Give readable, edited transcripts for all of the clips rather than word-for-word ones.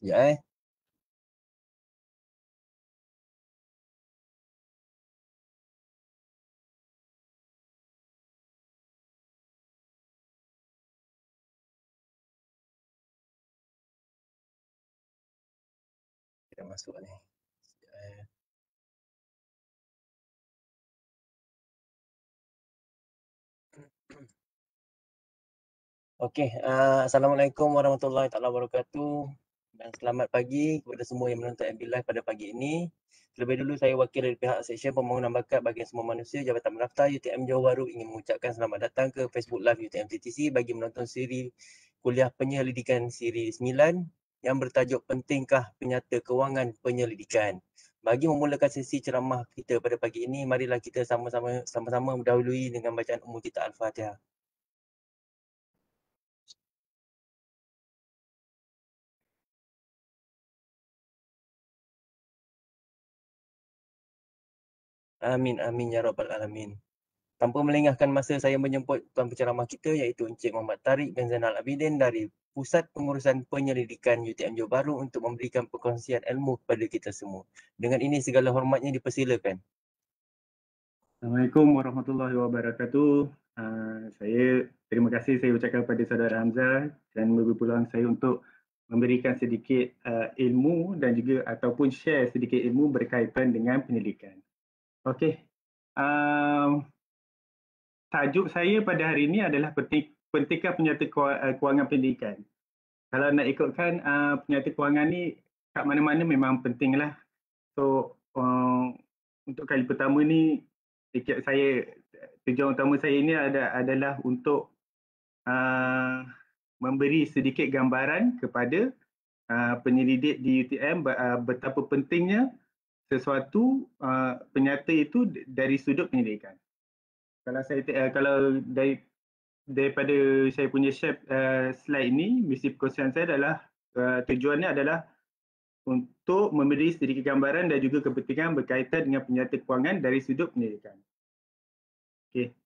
Sekejap Dah masuk ni. Sekejap Okey, Assalamualaikum warahmatullahi taala wabarakatuh dan selamat pagi kepada semua yang menonton MB Live pada pagi ini. Terlebih dulu saya wakil dari pihak Seksyen Pembangunan Bakat Bahagian Semua Manusia Jabatan Pendaftar UTM Johor Bahru ingin mengucapkan selamat datang ke Facebook Live UTM TTC bagi menonton siri kuliah penyelidikan siri 9 yang bertajuk Pentingkah Penyata Kewangan Penyelidikan. Bagi memulakan sesi ceramah kita pada pagi ini, marilah kita sama-sama mendahului dengan bacaan umum kita Al-Fatihah. Amin, amin ya rabbal alamin. Tanpa melengahkan masa, saya menjemput tuan penceramah kita iaitu Encik Muhammad Tariq bin Zainal Abidin dari Pusat Pengurusan Penyelidikan UTM Johor Bahru untuk memberikan perkongsian ilmu kepada kita semua. Dengan ini segala hormatnya dipersilakan. Assalamualaikum warahmatullahi wabarakatuh. Saya terima kasih saya ucapkan kepada saudara Hamzah dan memberi peluang saya untuk memberikan sedikit ilmu dan juga ataupun share sedikit ilmu berkaitan dengan penyelidikan. Okey. Tajuk saya pada hari ini adalah pentingkah penyata kewangan pendidikan. Kalau nak ikutkan penyata kewangan ni kat mana-mana memang penting lah. So untuk kali pertama ni tujuan utama saya ini adalah untuk memberi sedikit gambaran kepada penyelidik di UTM betapa pentingnya sesuatu penyata itu dari sudut penyelidikan. Kalau daripada saya punya share slide ini, misi perkongsian saya adalah tujuannya adalah untuk memberi sedikit gambaran dan juga kepentingan berkaitan dengan penyata kewangan dari sudut penyelidikan. Okey.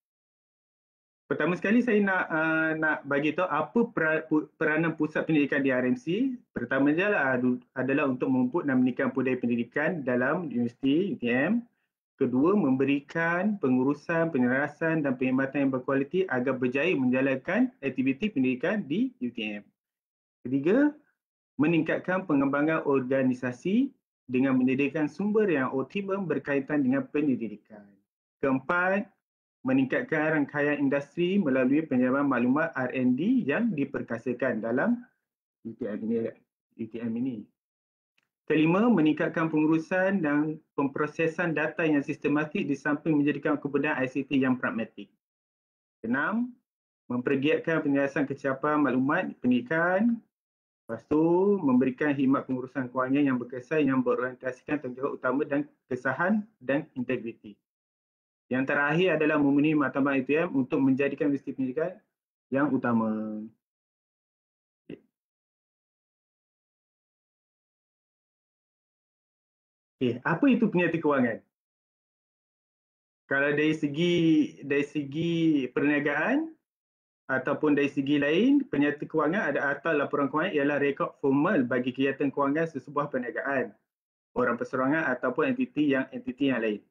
Pertama sekali saya nak bagi tahu apa peranan pusat pendidikan di RMC. Pertama adalah untuk memuput dan meningkatkan budaya pendidikan dalam universiti UTM. Kedua, memberikan pengurusan, penyelarasan dan perkhidmatan yang berkualiti agar berjaya menjalankan aktiviti pendidikan di UTM. Ketiga, meningkatkan pengembangan organisasi dengan menyediakan sumber yang optimum berkaitan dengan penyelidikan. Keempat, meningkatkan rangkaian industri melalui penyediaan maklumat R&D yang diperkasakan dalam UTM ini. Kelima, meningkatkan pengurusan dan pemprosesan data yang sistematik di samping menjadikan kemudahan ICT yang pragmatik. Keenam, mempergiatkan penyelesaian kesiapan maklumat pendidikan. Lepas tu, memberikan khidmat pengurusan kewangan yang berkesan yang berorientasikan tanggungjawab utama dan kesahan dan integriti. Yang terakhir adalah memenuhi matlamat UTM untuk menjadikan universiti pendidikan yang utama. Okay, apa itu penyata kewangan? Kalau dari segi perniagaan ataupun dari segi lain, penyata kewangan ada atau laporan kewangan ialah rekod formal bagi kegiatan kewangan sesebuah perniagaan, orang perseorangan ataupun entiti yang lain.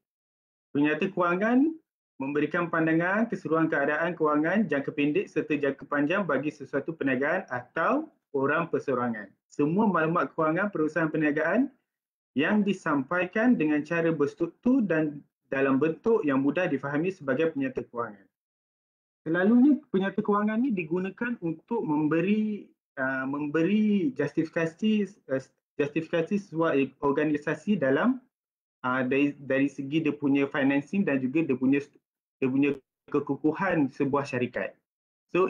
Penyata kewangan memberikan pandangan keseluruhan keadaan kewangan jangka pendek serta jangka panjang bagi sesuatu perniagaan atau orang perseorangan. Semua maklumat kewangan perusahaan perniagaan yang disampaikan dengan cara berstruktur dan dalam bentuk yang mudah difahami sebagai penyata kewangan. Selalunya penyata kewangan ini digunakan untuk memberi justifikasi sebuah organisasi dalam dari segi dia punya financing dan juga dia punya kekukuhan sebuah syarikat. So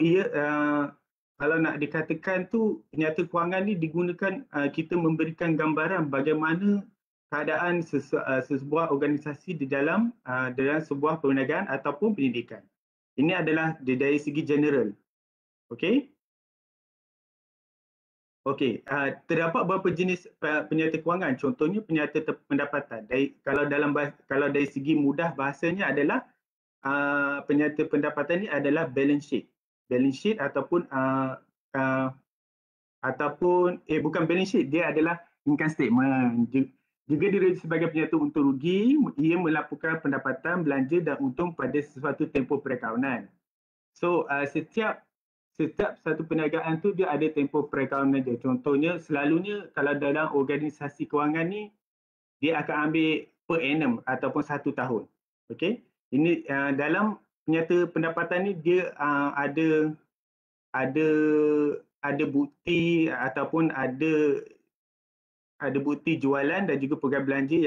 kalau nak dikatakan tu penyata kewangan ni digunakan kita memberikan gambaran bagaimana keadaan sebuah organisasi di dalam sebuah perniagaan ataupun pendidikan. Ini adalah dari segi general. Okey. Okey, terdapat beberapa jenis penyata kewangan. Contohnya penyata pendapatan. Kalau dari segi mudah bahasanya adalah penyata pendapatan ini adalah balance sheet. Balance sheet ataupun ataupun bukan balance sheet, dia adalah income statement. Juga diraja sebagai penyatu untung rugi, ia melaporkan pendapatan, belanja dan untung pada sesuatu tempoh perakaunan. So setiap satu perniagaan tu dia ada tempoh perakaunan dia. Contohnya selalunya kalau dalam organisasi kewangan ni dia akan ambil per annum ataupun 1 tahun. Okey. Ini dalam penyata pendapatan ni dia ada ada bukti ataupun ada bukti jualan dan juga program belanja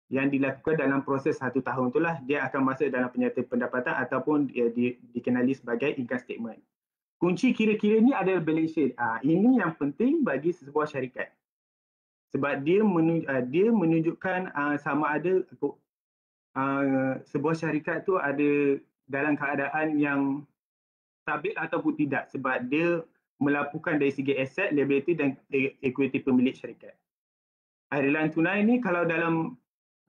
yang dilakukan dalam proses 1 tahun itulah dia akan masuk dalam penyata pendapatan ataupun dikenali sebagai income statement. Kunci kira-kira ni adalah balance sheet. Ini yang penting bagi sebuah syarikat. Sebab dia menunjukkan sama ada sebuah syarikat tu ada dalam keadaan yang stabil ataupun tidak, sebab dia melaporkan dari segi aset, liability dan equity pemilik syarikat. Harian tunai ni kalau dalam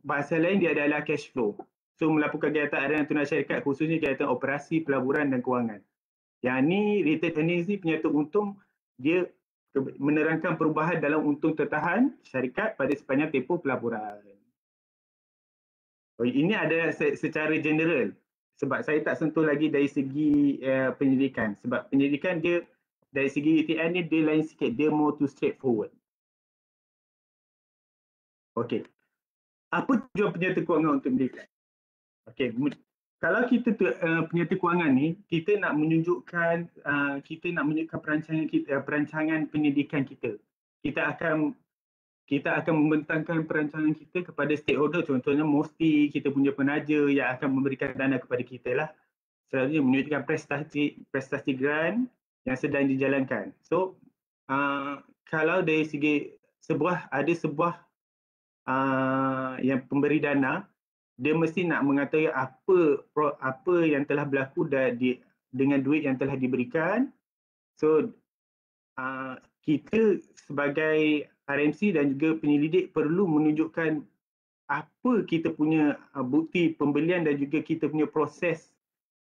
bahasa lain dia adalah cash flow. So melaporkan kegiatan harian tunai syarikat khususnya kegiatan operasi, pelaburan dan kewangan. Yang ni retained earnings ni penyata untung, dia menerangkan perubahan dalam untung tertahan syarikat pada sepanjang tempoh pelaburan. Ini adalah secara general. Sebab saya tak sentuh lagi dari segi penyelidikan. Sebab penyelidikan dia dari segi UTM ni dia lain sikit, dia more to straightforward. Okey. Apa tujuan penyata kewangan untuk penyelidikan? Okey, kalau kita penyata kewangan ni, kita nak menunjukkan perancangan penyelidikan kita. Kita akan membentangkan perancangan kita kepada stakeholder, contohnya mesti kita punya penaja yang akan memberikan dana kepada kita lah. Selalunya menunjukkan prestasi grant yang sedang dijalankan. So kalau dari segi sebuah yang pemberi dana, dia mesti nak mengatakan apa yang telah berlaku dengan duit yang telah diberikan. So kita sebagai RMC dan juga penyelidik perlu menunjukkan apa kita punya bukti pembelian dan juga kita punya proses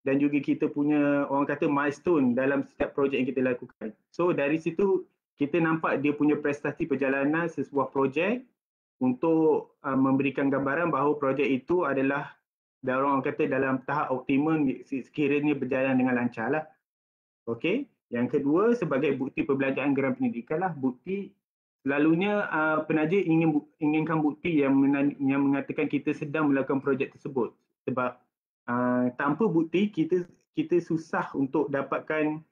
dan juga kita punya orang kata milestone dalam setiap projek yang kita lakukan. So dari situ kita nampak dia punya prestasi perjalanan sebuah projek untuk memberikan gambaran bahawa projek itu adalah orang kata dalam tahap optimum sekiranya berjalan dengan lancar lah. Okey. Yang kedua sebagai bukti perbelanjaan geran pendidikan lah, bukti selalunya penaja inginkan bukti yang mengatakan kita sedang melakukan projek tersebut. Sebab tanpa bukti kita susah untuk dapatkan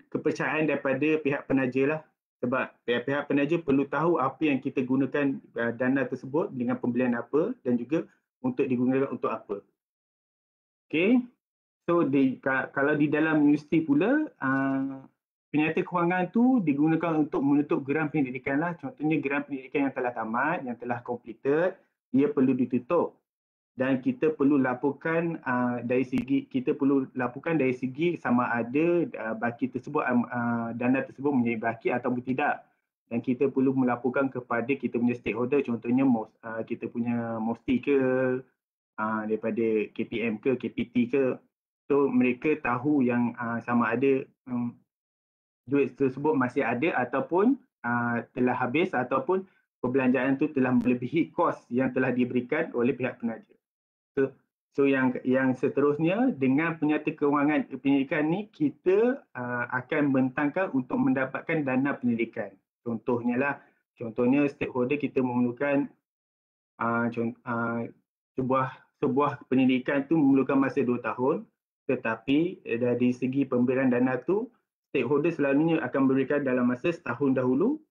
kepercayaan daripada pihak penaja lah. Sebab pihak penaja perlu tahu apa yang kita gunakan dana tersebut dengan pembelian apa dan juga untuk digunakan untuk apa. Okey. So kalau di dalam universiti pula, penyata kewangan tu digunakan untuk menutup geran pendidikan lah. Contohnya geran pendidikan yang telah tamat, yang telah completed, ia perlu ditutup. Dan kita perlu laporkan dari segi sama ada baki tersebut, dana tersebut menjadi baki ataupun tidak. Dan kita perlu melaporkan kepada kita punya stakeholder, contohnya kita punya MOSTI ke, daripada KPM ke, KPT ke. So mereka tahu yang sama ada duit tersebut masih ada ataupun telah habis ataupun perbelanjaan tu telah melebihi kos yang telah diberikan oleh pihak penaja. So yang seterusnya dengan penyata kewangan penyelidikan ni kita akan bentangkan untuk mendapatkan dana penyelidikan. Contohnya stakeholder kita memerlukan sebuah penyelidikan tu memerlukan masa 2 tahun, tetapi dari segi pemberian dana tu stakeholder selalunya akan memberikan dalam masa setahun dahulu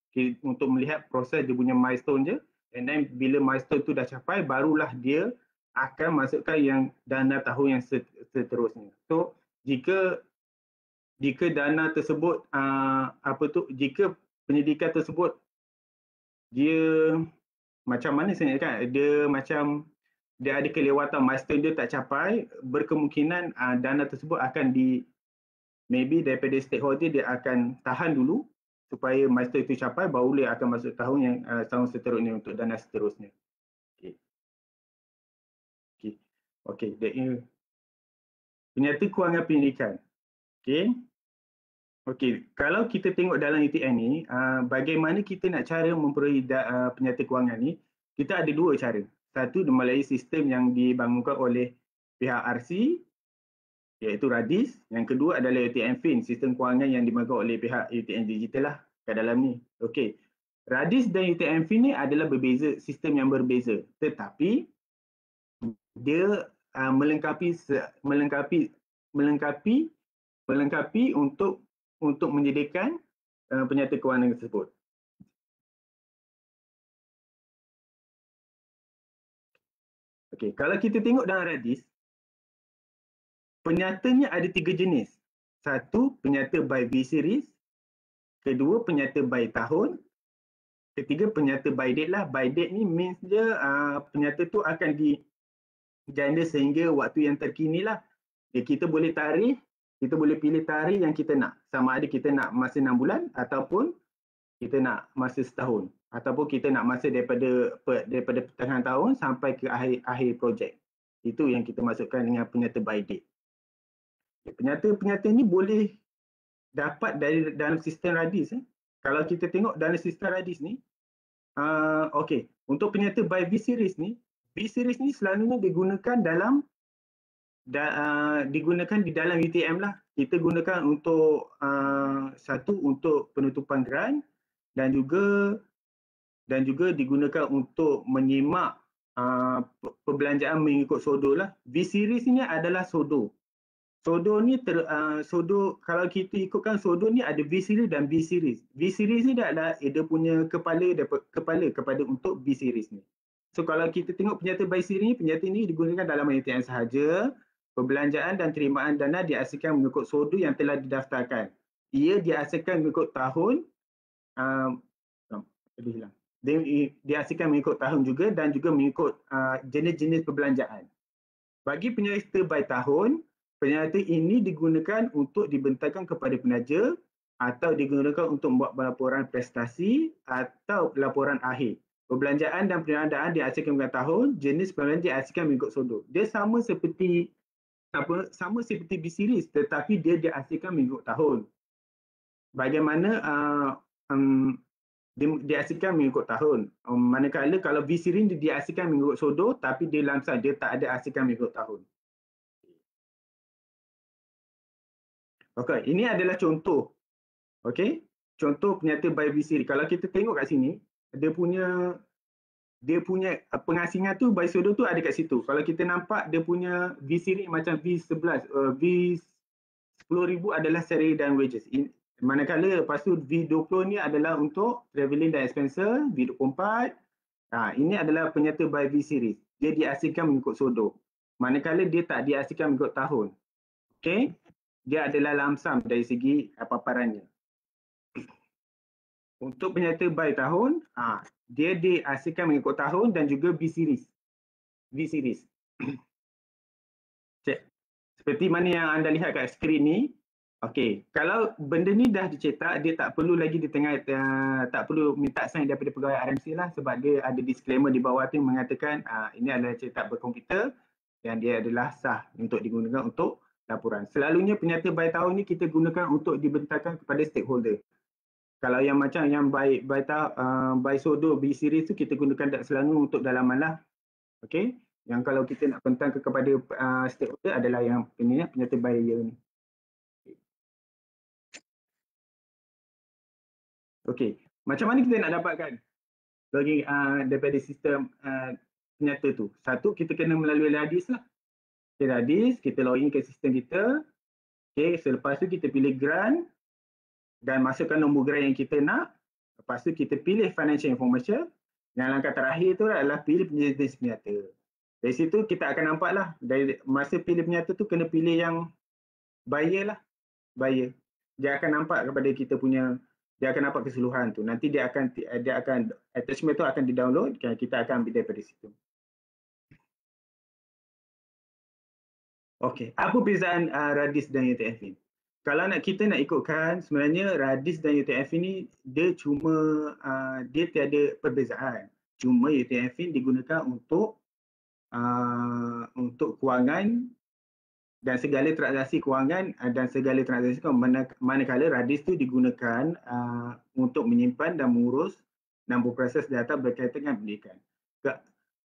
untuk melihat proses dia punya milestone je, and then bila milestone tu dah capai barulah dia akan masukkan yang dana tahun yang seterusnya. So jika dana tersebut jika penyelidikan tersebut dia macam mana saya nak kata, dia ada kelewatan milestone dia tak capai, berkemungkinan dana tersebut akan maybe daripada stakeholder dia akan tahan dulu supaya milestone itu capai, baru dia akan masuk tahun seterusnya untuk dana seterusnya. Okey. Penyata kewangan pendidikan. Okey. Okey, kalau kita tengok dalam UTM ni, bagaimana kita nak cara memperoleh penyata kewangan ni, kita ada dua cara. Satu melalui sistem yang dibangunkan oleh pihak RC, iaitu RADIS. Yang kedua adalah UTM Fin, sistem kewangan yang dibangunkan oleh pihak UTM Digital lah kat dalam ni. Okey, RADIS dan UTM Fin ni adalah berbeza, sistem yang berbeza. Tetapi dia melengkapi untuk menyediakan penyata kewangan tersebut. Okey, kalau kita tengok dalam RADIS, penyatanya ada 3 jenis. Satu, penyata by V-Series. Kedua, penyata by tahun. Ketiga, penyata by date lah. By date ni means dia penyata tu akan dijanda sehingga waktu yang terkini lah. Kita boleh pilih tarikh yang kita nak. Sama ada kita nak masa 6 bulan ataupun kita nak masa setahun. Ataupun kita nak masa daripada pertengahan tahun sampai ke akhir projek. Itu yang kita masukkan dengan penyata by date. Penyata ni boleh dapat dari dalam sistem RADIS. Kalau kita tengok dalam sistem RADIS ni, okey, untuk penyata by V-Series ni selalunya digunakan di dalam UTM lah. Kita gunakan untuk satu untuk penutupan grant dan juga digunakan untuk menyimak perbelanjaan mengikut SODO lah. V-Series ni adalah SODO. SODO ni kalau kita ikutkan SODO ni ada V-Series dan B-Series. V-Series ni dia punya kepala kepada untuk B-Series ni. So kalau kita tengok penyata by series ni, penyata ni digunakan dalam UTM sahaja. Perbelanjaan dan terimaan dana dihasilkan mengikut SODO yang telah didaftarkan. Ia dihasilkan mengikut tahun, dihasilkan mengikut tahun juga dan juga mengikut jenis-jenis perbelanjaan. Bagi penyata by tahun, penyata ini digunakan untuk dibentangkan kepada penaja atau digunakan untuk membuat laporan prestasi atau laporan akhir. Perbelanjaan dan penerimaan dihasilkan mengikut tahun, jenis perbelanjaan dihasilkan mengikut SODO. Dia sama seperti B-Series tetapi dia dihasilkan mengikut tahun. Bagaimana dihasilkan mengikut tahun. Manakala kalau V-Series dihasilkan mengikut SODO tapi dia lamsam, dia tak ada hasilkan mengikut tahun. Okey, ini adalah contoh. Okey, contoh penyata by V-Series. Kalau kita tengok kat sini, dia punya pengasingan tu by SODO tu ada kat situ. Kalau kita nampak dia punya V-Series macam V11, V10,000 adalah salary dan wages. Manakala lepas tu V20 ni adalah untuk travelling dan expenses, V24. Ini adalah penyata by V-Series. Dia dihasilkan mengikut SODO. Manakala dia tak dihasilkan mengikut tahun. Okey, dia adalah lamsam dari segi paparannya. Untuk penyata by tahun, dia dihasilkan mengikut tahun dan juga V-Series. Seperti mana yang anda lihat kat skrin ni. Okey, kalau benda ni dah dicetak, dia tak perlu lagi tak perlu minta sign daripada pegawai RMC lah, sebab dia ada disclaimer di bawah tu mengatakan ini adalah cetak berkomputer dan dia adalah sah untuk digunakan untuk laporan. Selalunya penyata by tahun ni kita gunakan untuk dibentangkan kepada stakeholder. Kalau yang macam yang by SODO B-Series tu kita gunakan selalu untuk dalaman lah. Okey, yang kalau kita nak bentangkan kepada stakeholder adalah yang penyata by year ni. Okey, macam mana kita nak dapatkan login daripada sistem penyata tu? Satu, kita kena melalui RADIS lah. Okay, RADIS, kita login ke sistem kita. Okey, selepas tu kita pilih grant dan masukkan nombor grant yang kita nak. Lepas tu kita pilih financial information. Yang langkah terakhir tu adalah pilih jenis penyata. Dari situ kita akan nampak lah, dari masa pilih penyata tu kena pilih yang buyer lah. Buyer. Dia akan nampak kepada kita punya, dia akan nampak keseluruhan tu. Nanti dia akan attachment tu akan di-download, kita akan ambil daripada situ. Okey, apa perbezaan RADIS dan UTM Fin? Kalau kita nak ikutkan, sebenarnya RADIS dan UTM Fin ni dia tiada perbezaan. Cuma UTM Fin digunakan untuk kewangan dan segala transaksi kewangan dan segala transaksi kewangan manakala radis itu digunakan untuk menyimpan dan mengurus dan berproses data berkaitan dengan pendidikan.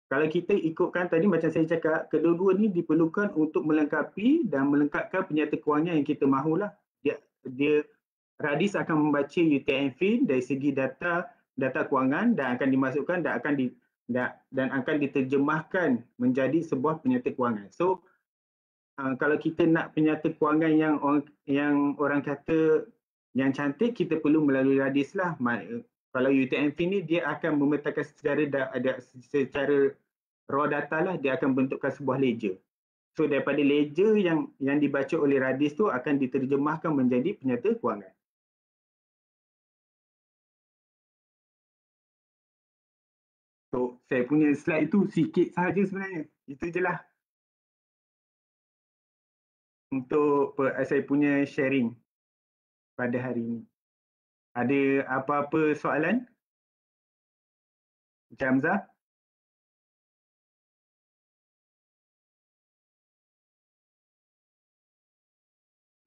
Kalau kita ikutkan tadi macam saya cakap, kedua-dua ni diperlukan untuk melengkapi dan melengkapkan penyata kewangan yang kita mahulah. Dia radis akan membaca UTM-FIN dari segi data kewangan dan akan dimasukkan dan akan diterjemahkan menjadi sebuah penyata kewangan. So kalau kita nak penyata kewangan yang orang kata yang cantik, kita perlu melalui radis lah. Kalau UTM-FIN ni dia akan memetakan secara raw data lah, dia akan bentukkan sebuah ledger. So daripada ledger yang dibaca oleh radis tu akan diterjemahkan menjadi penyata kewangan. So saya punya slide itu sikit sahaja sebenarnya. Itu je lah untuk saya punya sharing pada hari ini. Ada apa-apa soalan? Encik Hamzah?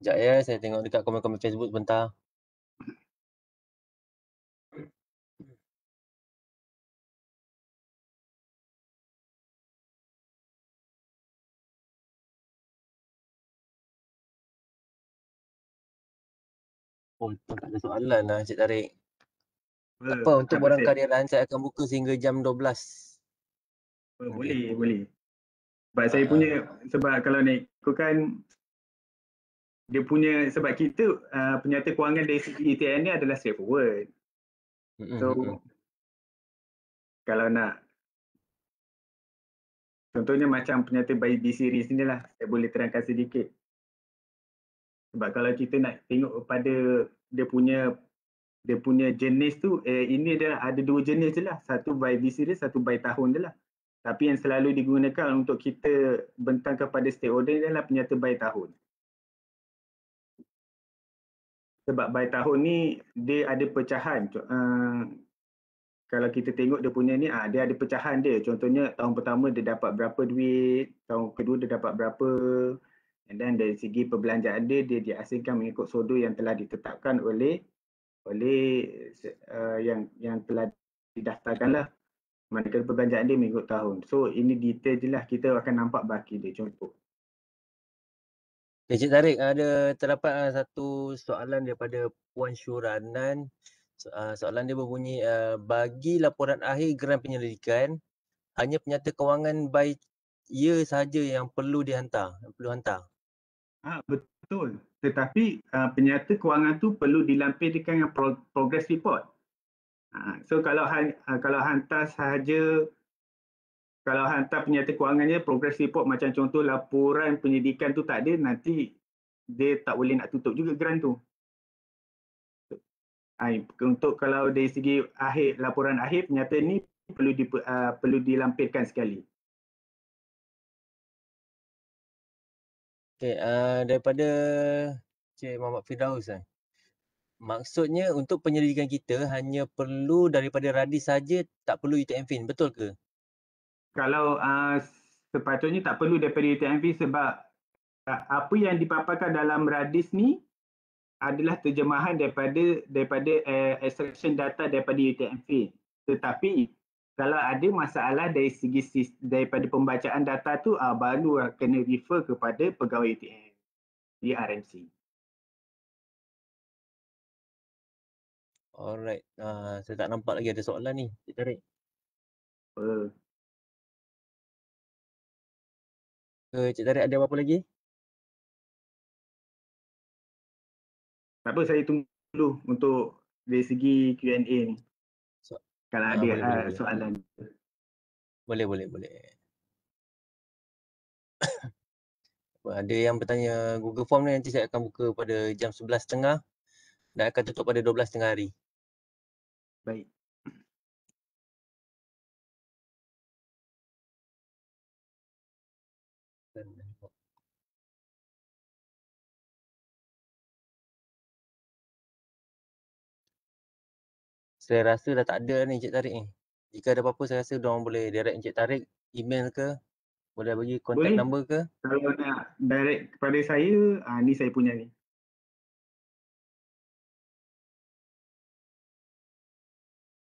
Sekejap ya, saya tengok dekat komen-komen Facebook sebentar. Oh, tak ada soalan lah Encik Tarik. Tak apa, untuk borang karyaran saya akan buka sehingga jam 12. Boleh. Sebab saya punya, sebab kalau nak ikutkan dia punya, sebab kita penyata kewangan dari segi ETN ni adalah straightforward. So kalau nak, contohnya macam penyata by B series ni lah, saya boleh terangkan sedikit. Sebab kalau kita nak tengok pada dia punya jenis tu, ini ada dua jenis je lah. Satu by B series, satu by tahun je lah. Tapi yang selalu digunakan untuk kita bentang kepada stakeholder adalah penyata by tahun. Sebab by tahun ni dia ada pecahan. Kalau kita tengok dia punya ni, dia ada pecahan dia. Contohnya tahun pertama dia dapat berapa duit, tahun kedua dia dapat berapa. Dan dari segi perbelanjaan dia diasingkan mengikut saldo yang telah ditetapkan oleh yang telah didaftarkan lah. Manakala perbelanjaan dia mengikut tahun. So ini detail je lah, kita akan nampak baki dia contoh. Encik Tarik, terdapat satu soalan daripada Puan Syuranan. Soalan dia berbunyi, bagi laporan akhir geran penyelidikan, hanya penyata kewangan by year sahaja yang perlu hantar. Betul. Tetapi penyata kewangan tu perlu dilampirkan dengan progress report. So kalau hantar sahaja, kalau hantar penyata kewangannya progress report macam contoh laporan penyidikan tu tak ada, nanti dia tak boleh nak tutup juga geran tu. Untuk kalau dari segi laporan akhir, penyata ni perlu dilampirkan sekali. Okay, daripada Cik Muhammad Firdaus. Maksudnya untuk penyelidikan kita hanya perlu daripada radis saja, tak perlu UTM-FIN, betul ke? Kalau sepatutnya tak perlu daripada UTM-FIN sebab apa yang dipaparkan dalam radis ni adalah terjemahan daripada extraction data daripada UTM-FIN. Tetapi kalau ada masalah dari segi daripada pembacaan data tu, baru kena refer kepada pegawai UTM di RMC. Alright, saya tak nampak lagi ada soalan ni, Cik Tarik. Cik Tarik ada apa-apa lagi? Tak apa, saya tunggu dulu untuk dari segi Q&A ni. Kalau ada boleh. soalan. Boleh. Ada yang bertanya Google Form ni, nanti saya akan buka pada jam 11.30 dan akan tutup pada 12.30 hari. Baik. Saya rasa dah tak ada ni Encik Tarik ni. Jika ada apa-apa, saya rasa diorang boleh direct Encik Tarik, email ke, Boleh bagi contact Boleh. number ke? Kalau nak direct kepada saya, ni saya punya ni.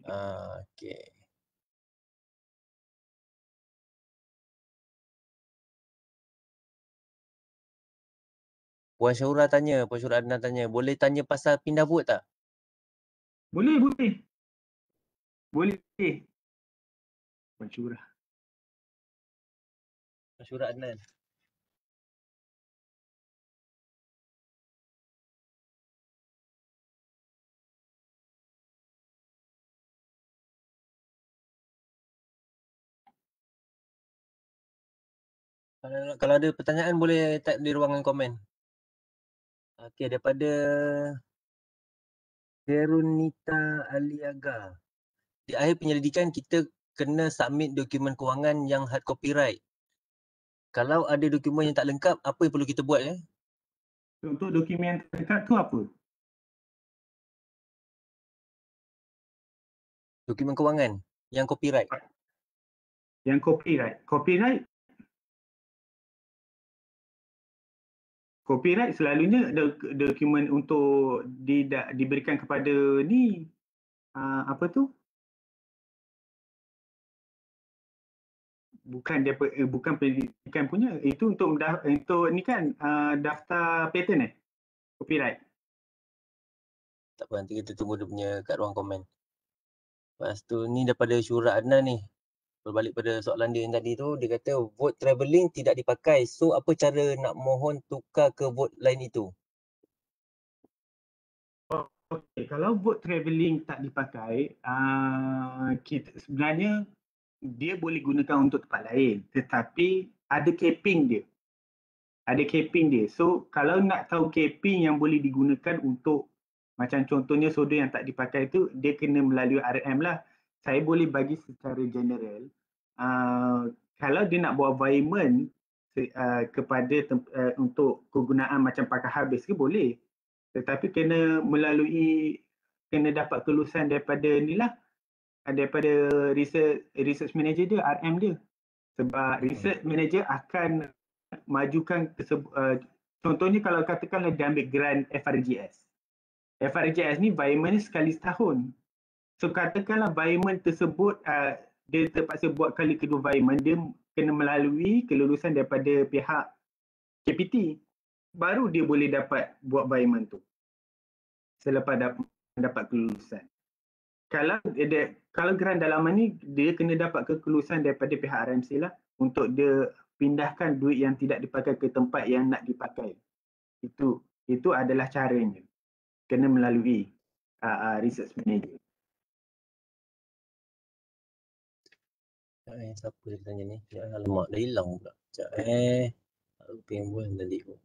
Okey. Puan Syura tanya, Puan Syura Adnan tanya, boleh tanya pasal pindah vote tak? Boleh, boleh. Boleh. Puan Syura. Puan Syura Adnan. Kalau ada pertanyaan boleh type di ruangan komen. Okey, daripada Veronita Aliaga. Di akhir penyelidikan kita kena submit dokumen kewangan yang hard copyright. Kalau ada dokumen yang tak lengkap, apa yang perlu kita buat ya? Untuk dokumen yang terdekat tu apa? Dokumen kewangan yang copyright. Yang copyright. Copyright selalunya dokumen untuk diberikan kepada ni apa tu? Bukan pendidikan punya. Itu untuk ni kan daftar patent copyright. Tak apa, nanti kita tunggu dia punya kat ruang komen. Lepas tu ni daripada Syura Adnan ni. Berbalik pada soalan dia yang tadi tu, dia kata vote travelling tidak dipakai. So apa cara nak mohon tukar ke vote lain itu? Okey, kalau vote travelling tak dipakai, kita sebenarnya dia boleh gunakan untuk tempat lain, tetapi ada capping dia. So kalau nak tahu capping yang boleh digunakan untuk macam contohnya soda yang tak dipakai tu, dia kena melalui RM lah. Saya boleh bagi secara general, kalau dia nak buat environment kepada untuk kegunaan macam pakai habis ke boleh. Tetapi kena dapat kelulusan daripada daripada research manager dia, RM dia. Sebab research manager akan majukan contohnya kalau katakanlah dia ambil grant FRGS. FRGS ni environment sekali setahun. So katakanlah environment tersebut dia terpaksa buat kali kedua environment, dia kena melalui kelulusan daripada pihak KPT. Baru dia boleh dapat buat environment tu. Selepas dapat kelulusan. Kalau grant dalaman ni dia kena dapat kelulusan daripada pihak RMC lah untuk dia pindahkan duit yang tidak dipakai ke tempat yang nak dipakai. Itu adalah caranya. Kena melalui research manager. Siapa dia tanya ni? Alamak, dah hilang pula. Sekejap Apa yang buat tadi tu?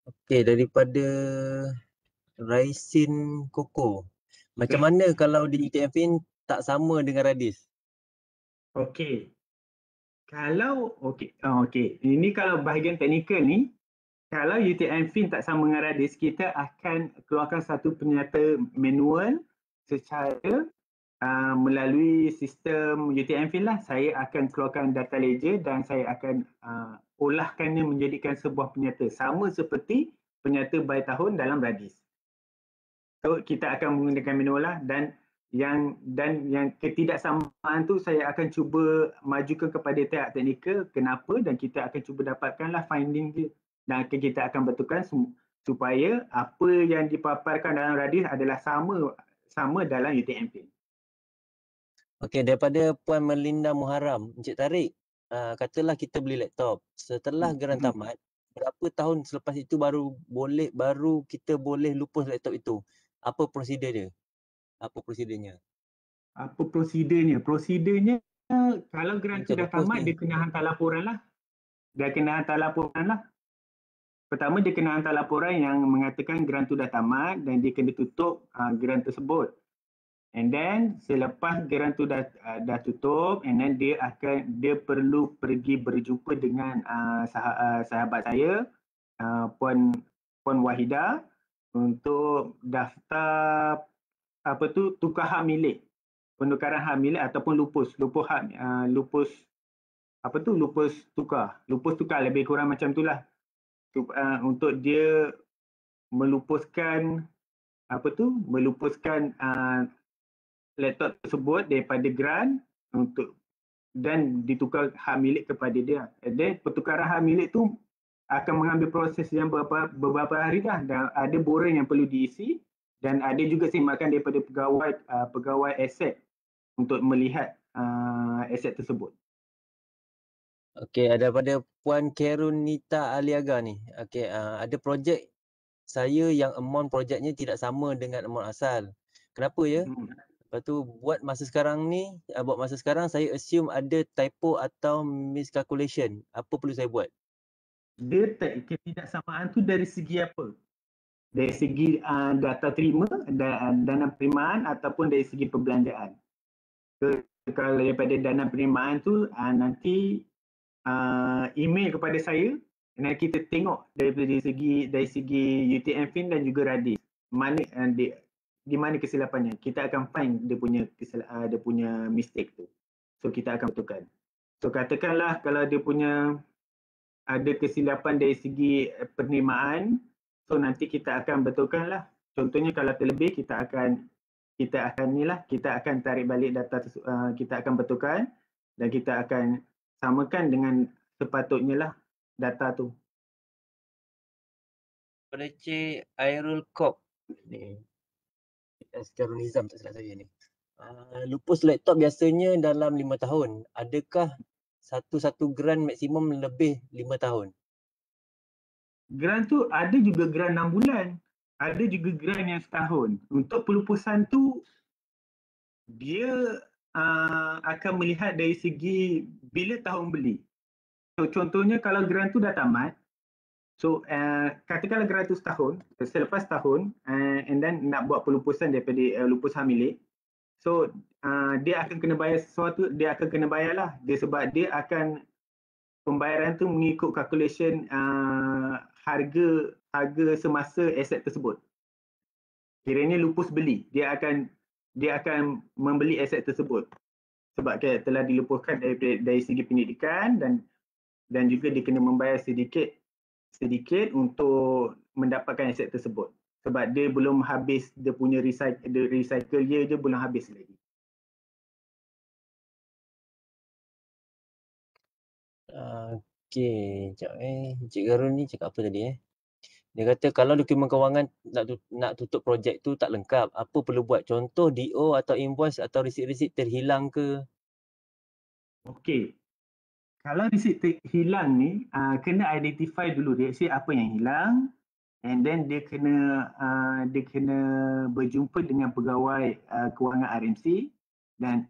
Okey, daripada Raisin Koko. Macam mana kalau di UTM tak sama dengan Radis? Okey. Ini kalau bahagian teknikal ni, kalau UTM Fin tak sama dengan Radis, kita akan keluarkan satu penyata manual secara melalui sistem UTM Fin lah. Saya akan keluarkan data ledger dan saya akan olahkannya menjadikan sebuah penyata sama seperti penyata by tahun dalam Radis. So kita akan menggunakan manual lah dan yang ketidaksamaan tu saya akan cuba majukan kepada pihak teknikal kenapa dan kita akan cuba dapatkanlah finding dia dan kita akan betulkan supaya apa yang dipaparkan dalam Radis adalah sama dalam UTM-Fin. Okey, daripada Puan Melinda Muharram, Encik Tarik, katalah kita beli laptop. Setelah geran tamat, berapa tahun selepas itu baru kita boleh lupus laptop itu? Apa prosedur dia? Apa prosedurnya? Apa prosedurnya? Prosedurnya kalau geran tu dah tamat, dia kena hantar laporan lah. Pertama dia kena hantar laporan yang mengatakan geran tu dah tamat dan dia kena tutup geran tersebut. And then selepas geran tu dah tutup, and then dia perlu pergi berjumpa dengan sahabat saya, Puan Wahida, untuk daftar tukar hak milik, penukaran hak milik ataupun lupus lupus tukar. Lupus tukar lebih kurang macam itulah. Untuk dia melupuskan laptop tersebut daripada grant dan ditukar hak milik kepada dia. Dan pertukaran hak milik tu akan mengambil proses yang beberapa hari dah. Dan ada borang yang perlu diisi dan ada juga semakan daripada pegawai aset untuk melihat aset tersebut. Okey, ada pada Puan Kerunita Aliaga ni. Okey, ada projek saya yang amount projeknya tidak sama dengan amount asal. Kenapa ya? Lepas tu buat masa sekarang saya assume ada typo atau miscalculation. Apa perlu saya buat? Dia ketidaksamaan tu dari segi apa? Dari segi data terima, dana penerimaan ataupun dari segi perbelanjaan. Kalau daripada dana penerimaan tu nanti email kepada saya dan kita tengok dari segi UTM Fin dan juga Radis mana di mana kesilapannya. Kita akan find dia punya mistake tu. So kita akan betulkan. So katakanlah kalau dia punya ada kesilapan dari segi penerimaan, so nanti kita akan betulkanlah. Contohnya kalau terlebih kita akan tarik balik data kita akan betulkan dan kita akan samakan dengan sepatutnya lah data tu. Pada Cik Airul Kop ni. Secara nizam tak silap saya ni. Lupus laptop biasanya dalam 5 tahun. Adakah satu grant maksimum lebih 5 tahun? Grant tu ada juga grant 6 bulan. Ada juga grant yang setahun. Untuk pelupusan tu dia akan melihat dari segi bila tahun beli. So contohnya kalau grant tu dah tamat, so katakanlah grant tu setahun, selepas tahun and then nak buat pelupusan daripada lupus hak milik, so dia akan kena bayar sesuatu, dia akan kena bayarlah. Sebab dia akan pembayaran tu mengikut calculation harga semasa aset tersebut. Kiranya lupus beli, dia akan membeli aset tersebut sebab telah dilupuskan dari segi pendidikan dan juga dia kena membayar sedikit untuk mendapatkan aset tersebut sebab dia belum habis dia punya recycle year dia belum habis lagi. Okey, sekejap Encik Garun ni cakap apa tadi Dia kata kalau dokumen kewangan nak tutup projek tu tak lengkap, apa perlu buat? Contoh DO atau invoice atau resit-resit terhilang ke? Okey. Kalau resit hilang ni kena identify dulu resit apa yang hilang and then dia kena berjumpa dengan pegawai kewangan RMC dan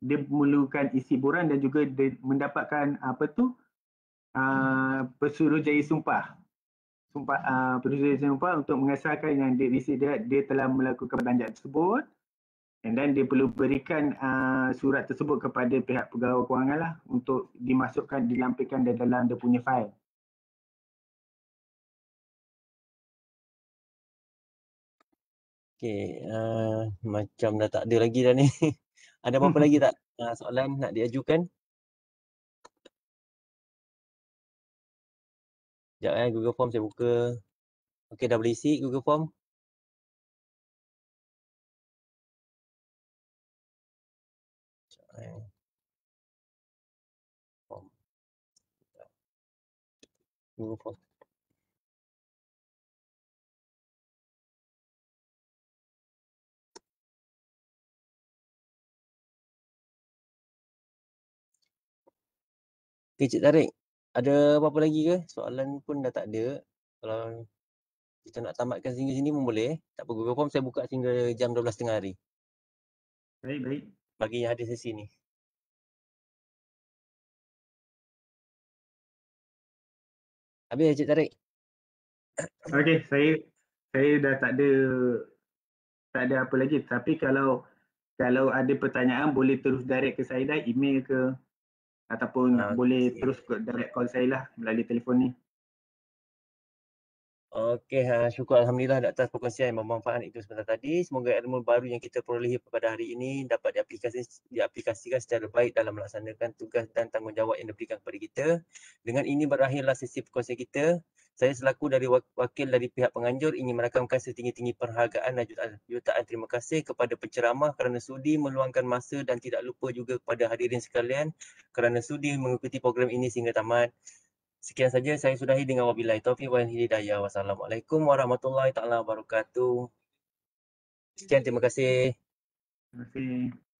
dia memerlukan isi borang dan juga dia mendapatkan Pesuruhjaya Sumpah Pesuruhjaya Sumpah untuk mengesahkan yang dia telah melakukan belanjaan tersebut and then dia perlu berikan surat tersebut kepada pihak pegawai kewangan lah untuk dilampirkan dalam dia punya file. Okey, macam dah tak ada lagi dah ni. Ada apa-apa lagi tak soalan nak diajukan? Sekejap Google Form saya buka. Okey, dah boleh isi Google Form. Sekejap Form. Google Form. Okey, Cik Tarik. Ada apa-apa lagi ke? Soalan pun dah tak ada. Kalau kita nak tamatkan sehingga sini pun boleh. Tak apa, Google Form saya buka sehingga jam 12.30 hari. Baik. Bagi yang ada sesi ni. Habis Cik Tarik? Okey, saya dah tak ada apa lagi. Tapi kalau ada pertanyaan boleh terus direct ke saya dah, email ke ataupun boleh terus direct call saya lah melalui telefon ni. Okey, syukur alhamdulillah di atas perkongsian yang bermanfaat itu sebentar tadi. Semoga ilmu baru yang kita perolehi pada hari ini dapat diaplikasikan secara baik dalam melaksanakan tugas dan tanggungjawab yang diberikan kepada kita. Dengan ini berakhirlah sesi perkongsian kita. Saya selaku dari wakil dari pihak penganjur ingin merakamkan setinggi-tinggi penghargaan dan jutaan terima kasih kepada penceramah kerana sudi meluangkan masa dan tidak lupa juga kepada hadirin sekalian kerana sudi mengikuti program ini sehingga tamat. Sekian saja saya sudahi dengan wabillahi taufiq wal hidayah. Wassalamualaikum warahmatullahi taala wabarakatuh. Sekian, terima kasih. Terima kasih.